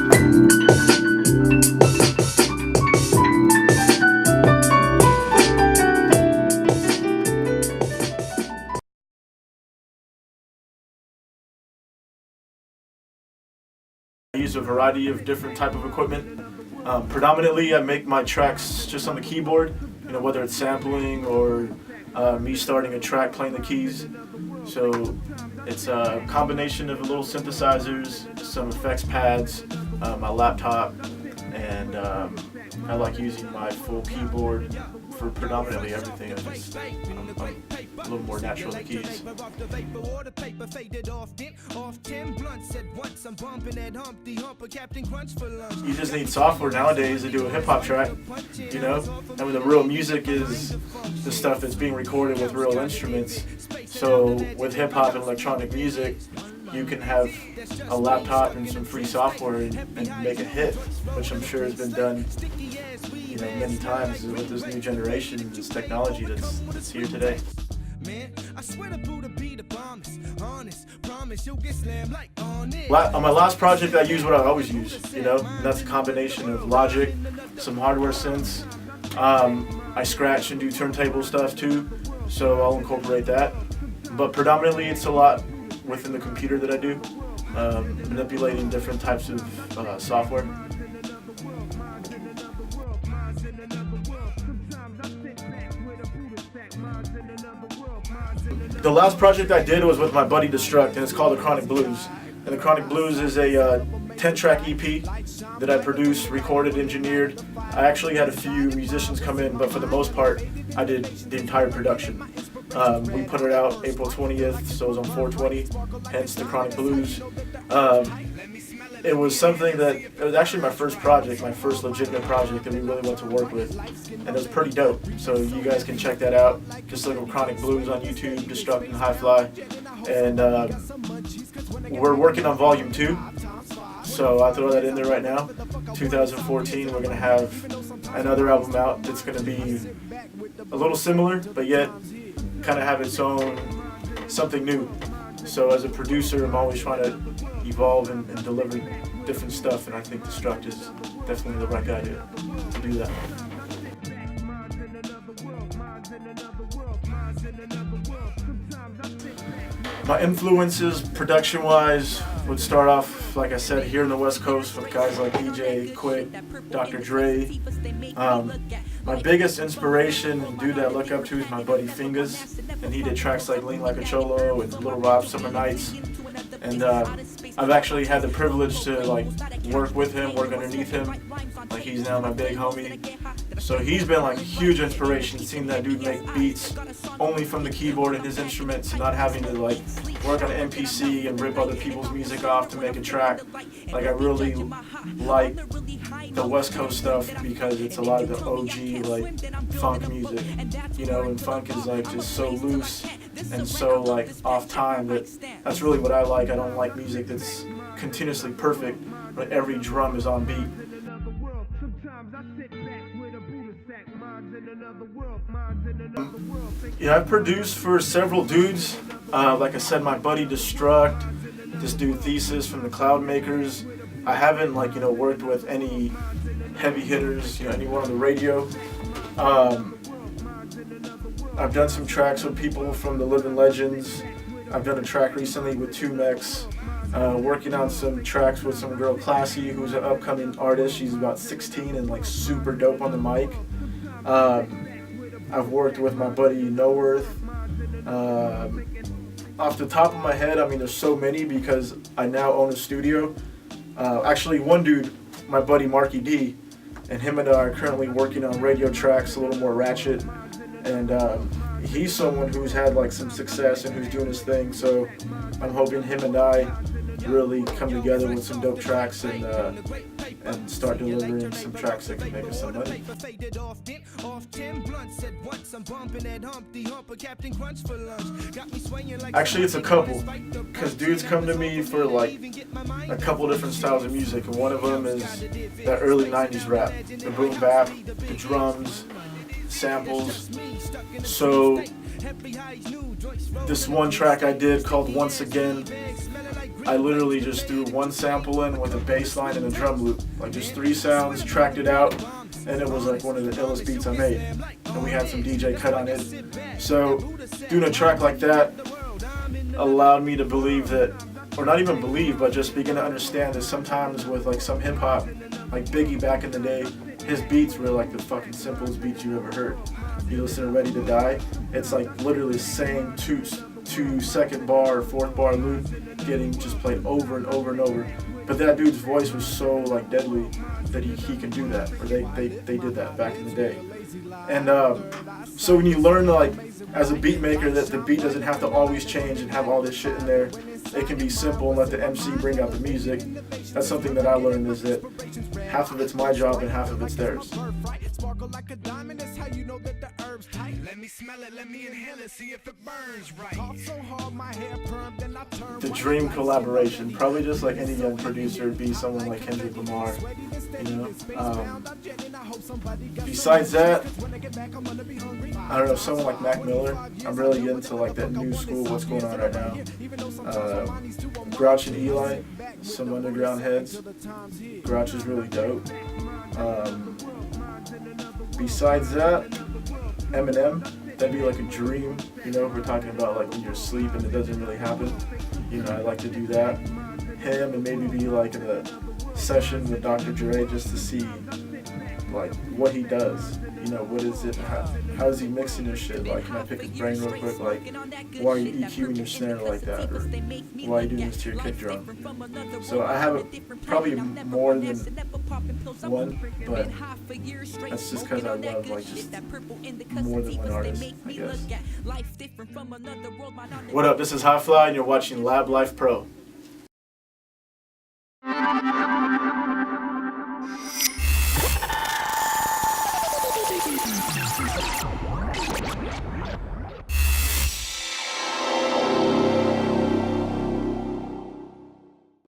I use a variety of different type of equipment. Predominantly, I make my tracks just on the keyboard, whether it's sampling or me starting a track playing the keys. So it's a combination of little synthesizers, some effects pads, my laptop, and I like using my full keyboard for predominantly everything. I'm a little more natural in the keys. You just need software nowadays to do a hip-hop track, and the real music is the stuff that's being recorded with real instruments. So with hip-hop and electronic music, you can have a laptop and some free software and make a hit, which I'm sure has been done many times with this new generation, this technology that's here today. On my last project, I use what I always use, and that's a combination of Logic, some hardware synths. I scratch and do turntable stuff too, so I'll incorporate that. But predominantly, it's a lot within the computer that I do, manipulating different types of software. The last project I did was with my buddy Destruct, and it's called The Chronic Blues. And The Chronic Blues is a 10-track EP that I produced, recorded, engineered. I actually had a few musicians come in, but for the most part, I did the entire production. We put it out April 20th, so it was on 4/20, hence The Chronic Blues. It was something that, it was actually my first project, my first legitimate project that we really went to work with, and it was pretty dope. So you guys can check that out. Just look up Chronic Blues on YouTube, Destruct and Hi Fly. And we're working on Volume 2, so I'll throw that in there right now. 2014, we're going to have another album out that's going to be a little similar, but yet kind of have its own something new. So as a producer, I'm always trying to evolve and deliver different stuff, and I think Destruct is definitely the right guy to do that. My influences, production-wise, would start off, like I said, here in the West Coast with guys like DJ, Quick, Dr. Dre. My biggest inspiration and dude that I look up to is my buddy Fingers, and he did tracks like Lean Like a Cholo and Little Rob Summer Nights. And I've actually had the privilege to work with him, work underneath him. He's now my big homie. So he's been a huge inspiration, seeing that dude make beats only from the keyboard and his instruments, and not having to work on an MPC and rip other people's music off to make a track. I really like the West Coast stuff because it's a lot of the OG funk music, and funk is just so loose and so off time that's really what I like. I don't like music that's continuously perfect, but every drum is on beat. Yeah, I've produced for several dudes. Like I said, my buddy Destruct, this dude Thesis from the Cloud Makers. I haven't worked with any heavy hitters, anyone on the radio. I've done some tracks with people from the Living Legends. I've done a track recently with 2Mex. Working on some tracks with some girl Classy, who's an upcoming artist. She's about 16 and super dope on the mic. I've worked with my buddy Noworth. Off the top of my head, there's so many because I now own a studio. Actually, one dude, my buddy Marky D, and him and I are currently working on radio tracks, a little more ratchet. And he's someone who's had some success and who's doing his thing. So I'm hoping him and I really come together with some dope tracks and start delivering some tracks that can make us some money. Actually, it's a couple, because dudes come to me for a couple different styles of music, and one of them is that early 90s rap, the boom bap, the drums, samples. So this one track I did called Once Again, I literally just threw one sample in with a bass line and a drum loop, like just 3 sounds, tracked it out, and it was like one of the illest beats I made. And we had some DJ cut on it. So doing a track like that allowed me to believe that, or not even believe, but just begin to understand that sometimes with like some hip hop, like Biggie back in the day, his beats were like the fucking simplest beats you ever heard. You listen to Ready to Die, it's like literally the same two second bar or fourth bar loop getting just played over and over and over. But that dude's voice was so like deadly that he can do that, or they did that back in the day. And so when you learn like as a beat maker that the beat doesn't have to always change and have all this shit in there, it can be simple and let the MC bring out the music. That's something that I learned, is that half of it's my job and half of it's theirs. The dream collaboration, probably just like any young producer, would be someone like Kendrick Lamar, you know. Besides that, I don't know, someone like Mac Miller. I'm really into like that new school, what's going on right now. Grouch and Eli, some underground heads. Grouch is really dope. Besides that, Eminem, that'd be like a dream, you know, if we're talking about like when you're asleep and it doesn't really happen. You know, I like to do that. Him, and maybe be like in a session with Dr. Dre just to see like what he does. You know, what is it? How is he mixing his shit? Like, can I pick his brain real quick? Like, why are you EQing your snare like that? Or why are you doing this to your kick drum? So I have probably more than one, but that's just because I love like just more than one artist, I guess. What up? This is Hi Fly, and you're watching LabLifePro.